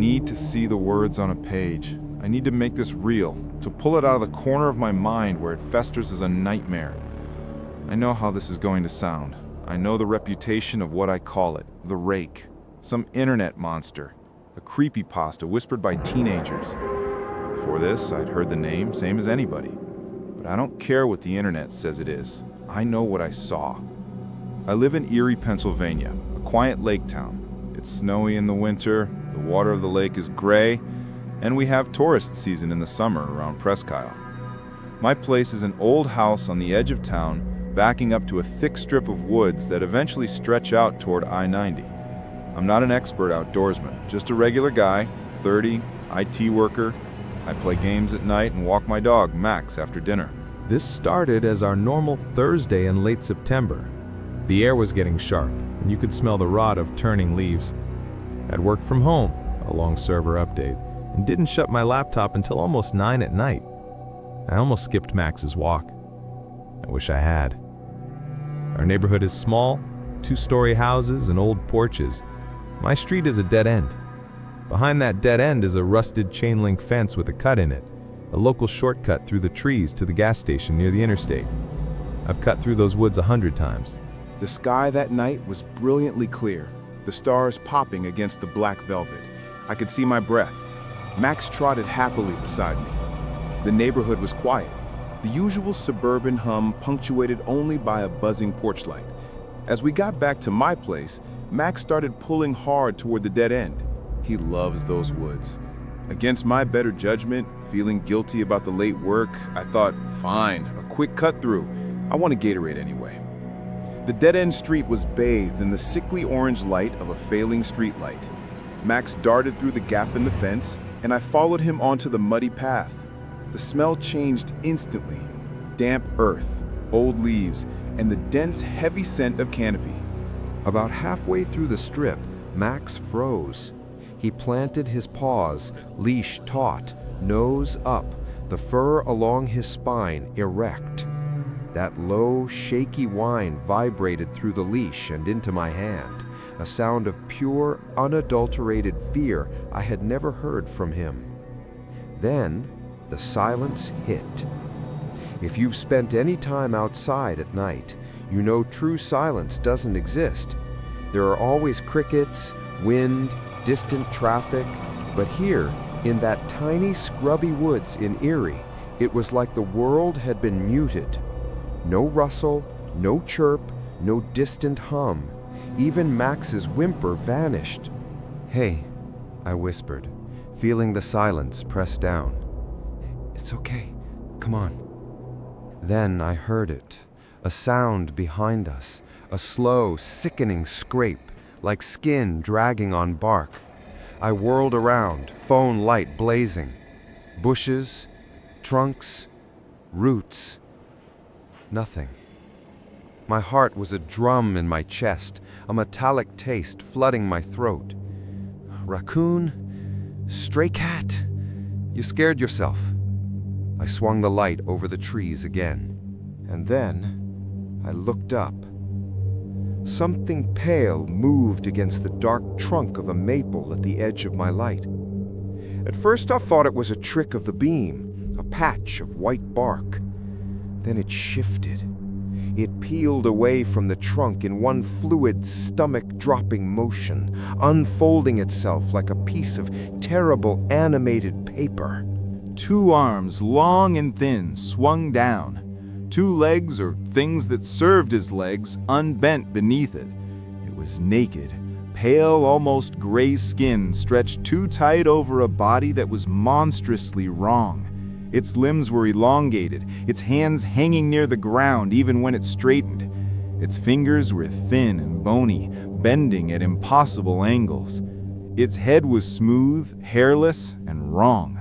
need to see the words on a page. I need to make this real, to pull it out of the corner of my mind where it festers as a nightmare. I know how this is going to sound. I know the reputation of what I call it, the Rake. Some internet monster. A creepypasta whispered by teenagers. Before this, I'd heard the name, same as anybody. But I don't care what the internet says it is. I know what I saw. I live in Erie, Pennsylvania, a quiet lake town. It's snowy in the winter, the water of the lake is gray, and we have tourist season in the summer around Presque Isle. My place is an old house on the edge of town, backing up to a thick strip of woods that eventually stretch out toward I-90. I'm not an expert outdoorsman, just a regular guy, 30, IT worker. I play games at night and walk my dog, Max, after dinner. This started as our normal Thursday in late September. The air was getting sharp, and you could smell the rot of turning leaves. I'd worked from home, a long server update, and didn't shut my laptop until almost 9 at night. I almost skipped Max's walk. I wish I had. Our neighborhood is small, 2-story houses and old porches. My street is a dead end. Behind that dead end is a rusted chain-link fence with a cut in it, a local shortcut through the trees to the gas station near the interstate. I've cut through those woods 100 times. The sky that night was brilliantly clear, the stars popping against the black velvet. I could see my breath. Max trotted happily beside me. The neighborhood was quiet, the usual suburban hum punctuated only by a buzzing porch light. As we got back to my place, Max started pulling hard toward the dead end. He loves those woods. Against my better judgment, feeling guilty about the late work, I thought, fine, a quick cut through. I want a Gatorade anyway. The dead-end street was bathed in the sickly orange light of a failing streetlight. Max darted through the gap in the fence, and I followed him onto the muddy path. The smell changed instantly. Damp earth, old leaves, and the dense, heavy scent of canopy. About halfway through the strip, Max froze. He planted his paws, leash taut, nose up, the fur along his spine erect. That low, shaky whine vibrated through the leash and into my hand, a sound of pure, unadulterated fear I had never heard from him. Then, the silence hit. If you've spent any time outside at night, you know true silence doesn't exist. There are always crickets, wind, distant traffic, but here, in that tiny, scrubby woods in Erie, it was like the world had been muted. No rustle, no chirp, no distant hum. Even Max's whimper vanished. "Hey," I whispered, feeling the silence press down. "It's okay. Come on." Then I heard it, a sound behind us, a slow, sickening scrape, like skin dragging on bark. I whirled around, phone light blazing. Bushes, trunks, roots. Nothing. My heart was a drum in my chest, a metallic taste flooding my throat. Raccoon? Stray cat? You scared yourself. I swung the light over the trees again. And then I looked up. Something pale moved against the dark trunk of a maple at the edge of my light. At first I thought it was a trick of the beam, a patch of white bark. Then it shifted. It peeled away from the trunk in one fluid, stomach-dropping motion, unfolding itself like a piece of terrible animated paper. 2 arms, long and thin, swung down. 2 legs, or things that served as legs, unbent beneath it. It was naked. Pale, almost gray skin stretched too tight over a body that was monstrously wrong. Its limbs were elongated, its hands hanging near the ground even when it straightened. Its fingers were thin and bony, bending at impossible angles. Its head was smooth, hairless, and wrong.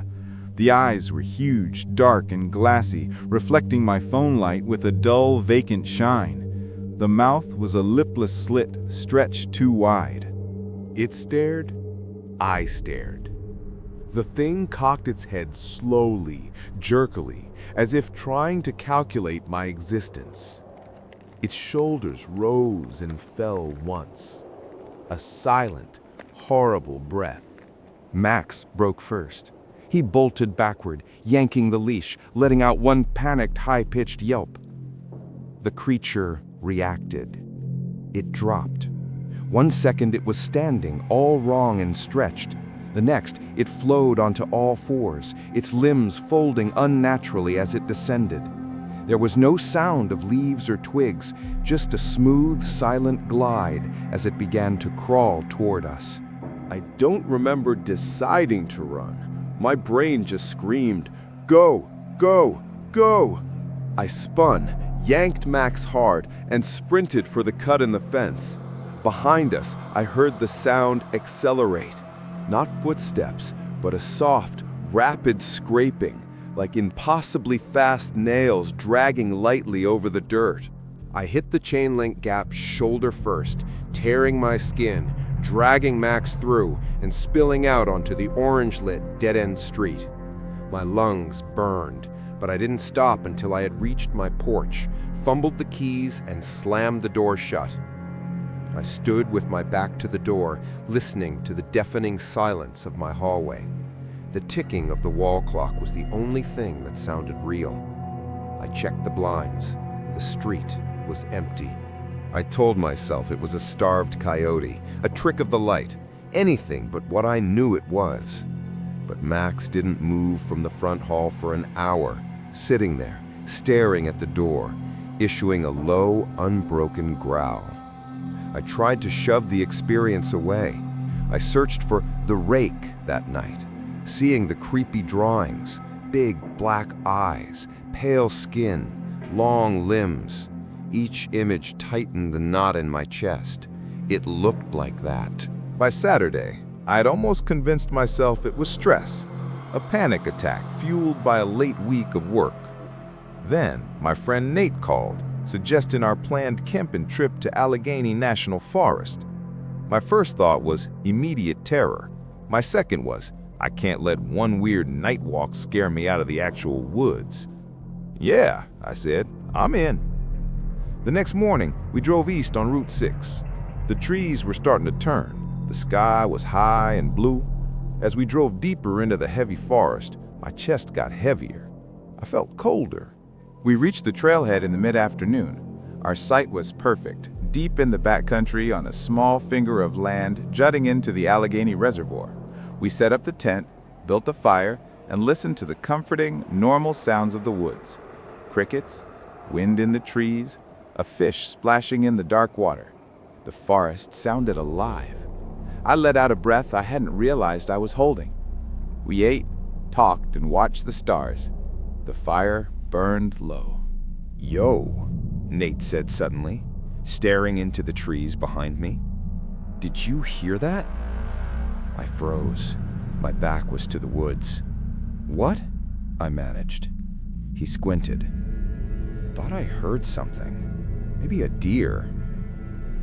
The eyes were huge, dark, and glassy, reflecting my phone light with a dull, vacant shine. The mouth was a lipless slit, stretched too wide. It stared. I stared. The thing cocked its head slowly, jerkily, as if trying to calculate my existence. Its shoulders rose and fell once. A silent, horrible breath. Max broke first. He bolted backward, yanking the leash, letting out one panicked, high-pitched yelp. The creature reacted. It dropped. 1 second it was standing, all wrong and stretched. The next, it flowed onto all fours, its limbs folding unnaturally as it descended. There was no sound of leaves or twigs, just a smooth, silent glide as it began to crawl toward us. I don't remember deciding to run. My brain just screamed, "Go! Go! Go!" I spun, yanked Max hard, and sprinted for the cut in the fence. Behind us, I heard the sound accelerate. Not footsteps, but a soft, rapid scraping, like impossibly fast nails dragging lightly over the dirt. I hit the chain link gap shoulder first, tearing my skin, dragging Max through and spilling out onto the orange-lit dead-end street. My lungs burned, but I didn't stop until I had reached my porch, fumbled the keys, and slammed the door shut. I stood with my back to the door, listening to the deafening silence of my hallway. The ticking of the wall clock was the only thing that sounded real. I checked the blinds. The street was empty. I told myself it was a starved coyote, a trick of the light, anything but what I knew it was. But Max didn't move from the front hall for an hour, sitting there, staring at the door, issuing a low, unbroken growl. I tried to shove the experience away. I searched for the Rake that night, seeing the creepy drawings, big black eyes, pale skin, long limbs. Each image tightened the knot in my chest. It looked like that. By Saturday, I'd almost convinced myself it was stress, a panic attack fueled by a late week of work. Then, my friend Nate called, suggesting our planned camping trip to Allegheny National Forest. My first thought was immediate terror. My second was, I can't let one weird night walk scare me out of the actual woods. "Yeah," I said, "I'm in." The next morning, we drove east on Route 6. The trees were starting to turn. The sky was high and blue. As we drove deeper into the heavy forest, my chest got heavier. I felt colder. We reached the trailhead in the mid-afternoon. Our site was perfect, deep in the backcountry on a small finger of land jutting into the Allegheny Reservoir. We set up the tent, built a fire, and listened to the comforting, normal sounds of the woods. Crickets, wind in the trees, a fish splashing in the dark water. The forest sounded alive. I let out a breath I hadn't realized I was holding. We ate, talked, and watched the stars. The fire burned low. "Yo," Nate said suddenly, staring into the trees behind me. "Did you hear that?" I froze. My back was to the woods. "What?" I managed. He squinted. "Thought I heard something. Maybe a deer."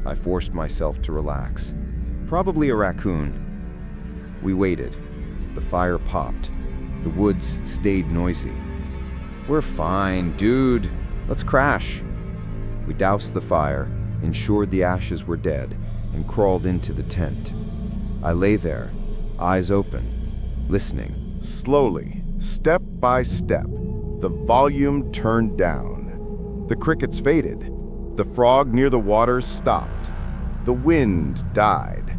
I forced myself to relax. "Probably a raccoon." We waited. The fire popped. The woods stayed noisy. "We're fine, dude. Let's crash." We doused the fire, ensured the ashes were dead, and crawled into the tent. I lay there, eyes open, listening. Slowly, step by step, the volume turned down. The crickets faded. The frog near the water stopped. The wind died.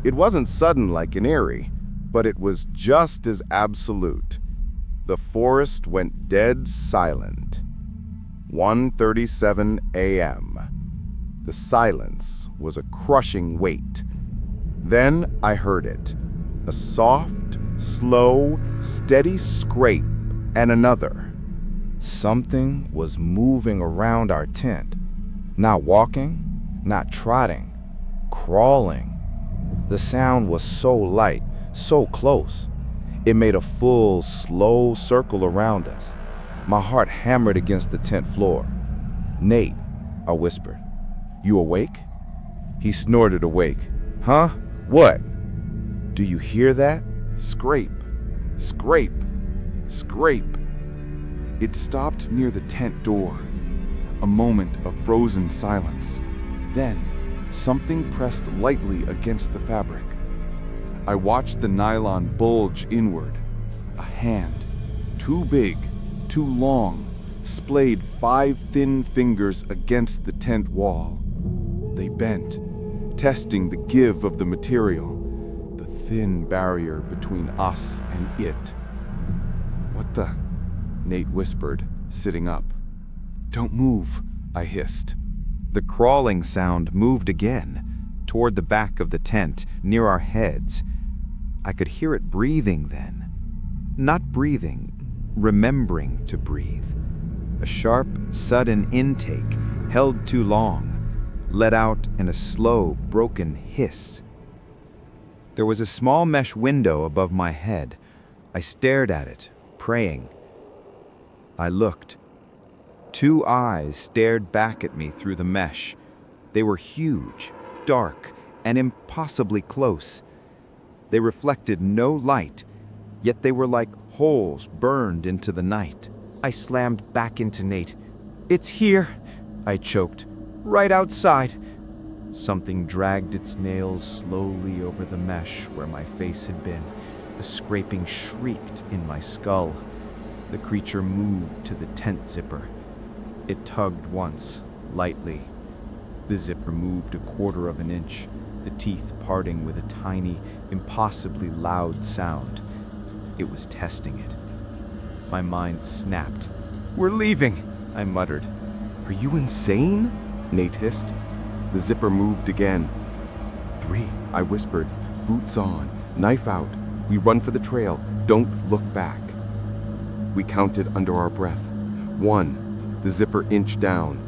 It wasn't sudden like in Erie, but it was just as absolute. The forest went dead silent. 1:37 a.m. The silence was a crushing weight. Then I heard it. A soft, slow, steady scrape, and another. Something was moving around our tent. Not walking, not trotting, crawling. The sound was so light, so close. It made a full, slow circle around us. My heart hammered against the tent floor. "Nate," I whispered, "you awake?" He snorted awake. "Huh? What?" "Do you hear that? Scrape, scrape, scrape." It stopped near the tent door. A moment of frozen silence. Then, something pressed lightly against the fabric. I watched the nylon bulge inward. A hand, too big, too long, splayed 5 thin fingers against the tent wall. They bent, testing the give of the material, the thin barrier between us and it. "What the?" Nate whispered, sitting up. "Don't move," I hissed. The crawling sound moved again, toward the back of the tent, near our heads. I could hear it breathing then. Not breathing, remembering to breathe. A sharp, sudden intake, held too long, let out in a slow, broken hiss. There was a small mesh window above my head. I stared at it, praying. I looked. 2 eyes stared back at me through the mesh. They were huge, dark, and impossibly close. They reflected no light, yet they were like holes burned into the night. I slammed back into Nate. "It's here," I choked. "Right outside." Something dragged its nails slowly over the mesh where my face had been. The scraping shrieked in my skull. The creature moved to the tent zipper. It tugged once, lightly. The zipper moved 1/4 of an inch, the teeth parting with a tiny, impossibly loud sound. It was testing it. My mind snapped. "We're leaving," I muttered. "Are you insane?" Nate hissed. The zipper moved again. 3, I whispered, boots on, knife out. We run for the trail, don't look back. We counted under our breath. 1, the zipper inched down.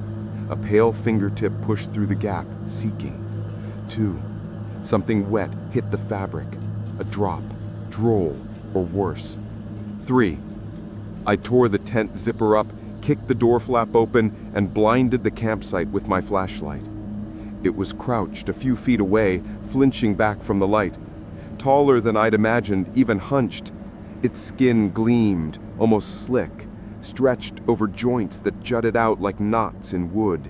A pale fingertip pushed through the gap, seeking. 2, something wet hit the fabric. A drop, drool, or worse. 3, I tore the tent zipper up, kicked the door flap open, and blinded the campsite with my flashlight. It was crouched a few feet away, flinching back from the light. Taller than I'd imagined, even hunched. Its skin gleamed, almost slick, stretched over joints that jutted out like knots in wood.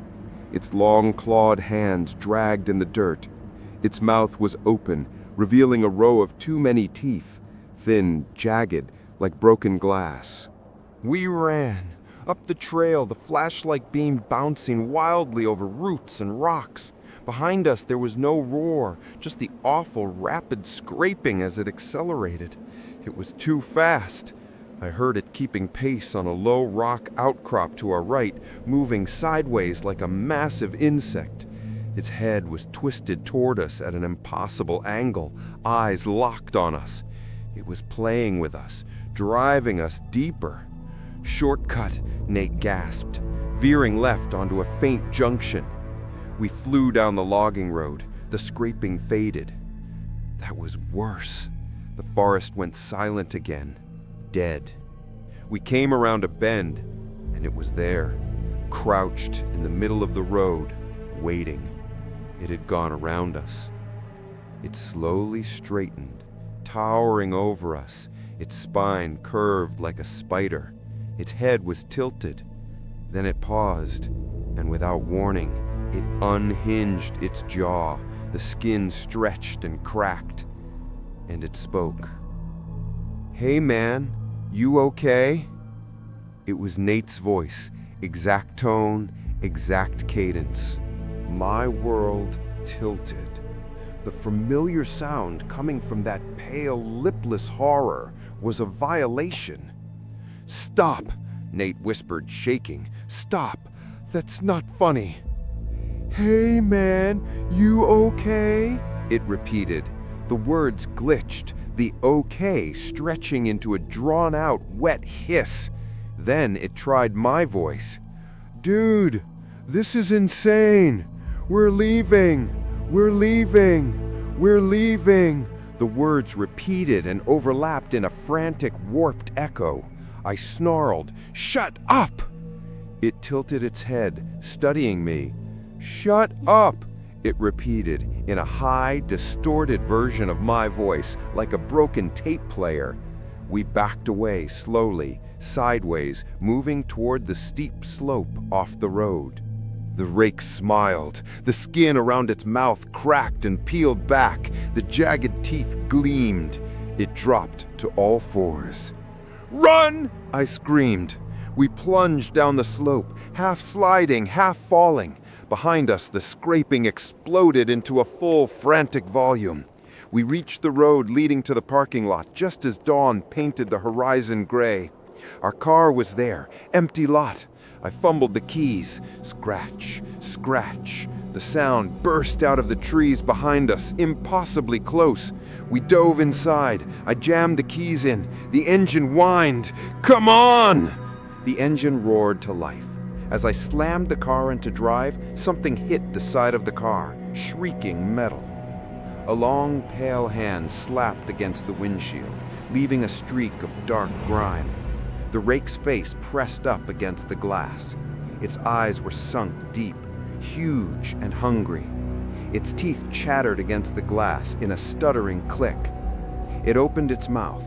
Its long clawed hands dragged in the dirt. Its mouth was open, revealing a row of too many teeth, thin, jagged, like broken glass. We ran. Up the trail, the flashlight beam bouncing wildly over roots and rocks. Behind us, there was no roar, just the awful, rapid scraping as it accelerated. It was too fast. I heard it keeping pace on a low rock outcrop to our right, moving sideways like a massive insect. Its head was twisted toward us at an impossible angle, eyes locked on us. It was playing with us, driving us deeper. "Shortcut," Nate gasped, veering left onto a faint junction. We flew down the logging road. The scraping faded. That was worse. The forest went silent again, dead. We came around a bend, and it was there, crouched in the middle of the road, waiting. It had gone around us. It slowly straightened, towering over us, its spine curved like a spider. Its head was tilted. Then it paused, and without warning, it unhinged its jaw. The skin stretched and cracked, and it spoke. "Hey man, you okay?" It was Nate's voice, exact tone, exact cadence. My world tilted. The familiar sound coming from that pale, lipless horror was a violation. "Stop," Nate whispered, shaking. "Stop. That's not funny." "Hey man, you okay?" it repeated. The words glitched, the okay stretching into a drawn-out, wet hiss. Then it tried my voice. "Dude, this is insane. We're leaving. We're leaving. We're leaving." The words repeated and overlapped in a frantic, warped echo. I snarled, "Shut up!" It tilted its head, studying me. "Shut up!" it repeated in a high, distorted version of my voice, like a broken tape player. We backed away slowly, sideways, moving toward the steep slope off the road. The rake smiled. The skin around its mouth cracked and peeled back. The jagged teeth gleamed. It dropped to all fours. "Run!" I screamed. We plunged down the slope, half sliding, half falling. Behind us, the scraping exploded into a full, frantic volume. We reached the road leading to the parking lot just as dawn painted the horizon gray. Our car was there, empty lot. I fumbled the keys. Scratch, scratch. The sound burst out of the trees behind us, impossibly close. We dove inside. I jammed the keys in. The engine whined. "Come on!" The engine roared to life. As I slammed the car into drive, something hit the side of the car, shrieking metal. A long, pale hand slapped against the windshield, leaving a streak of dark grime. The rake's face pressed up against the glass. Its eyes were sunk deep, huge and hungry. Its teeth chattered against the glass in a stuttering click. It opened its mouth.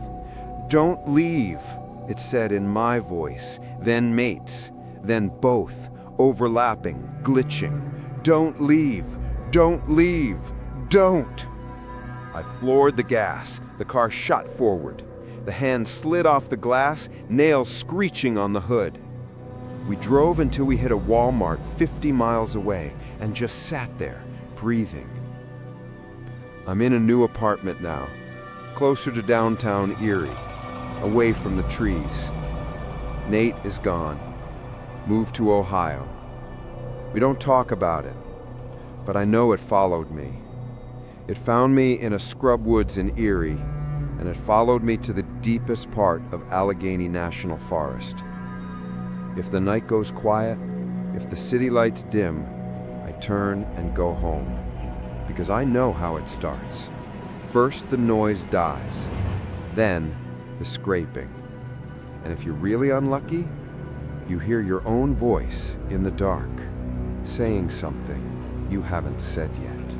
"Don't leave," it said in my voice, then Mate's, then both, overlapping, glitching. "Don't leave, don't leave, don't!" I floored the gas. The car shot forward. The hand slid off the glass, nails screeching on the hood. We drove until we hit a Walmart 50 miles away and just sat there, breathing. I'm in a new apartment now, closer to downtown Erie, away from the trees. Nate is gone, moved to Ohio. We don't talk about it, but I know it followed me. It found me in a scrub woods in Erie, and it followed me to the deepest part of Allegheny National Forest. If the night goes quiet, if the city lights dim, I turn and go home, because I know how it starts. First the noise dies, then the scraping. And if you're really unlucky, you hear your own voice in the dark, saying something you haven't said yet.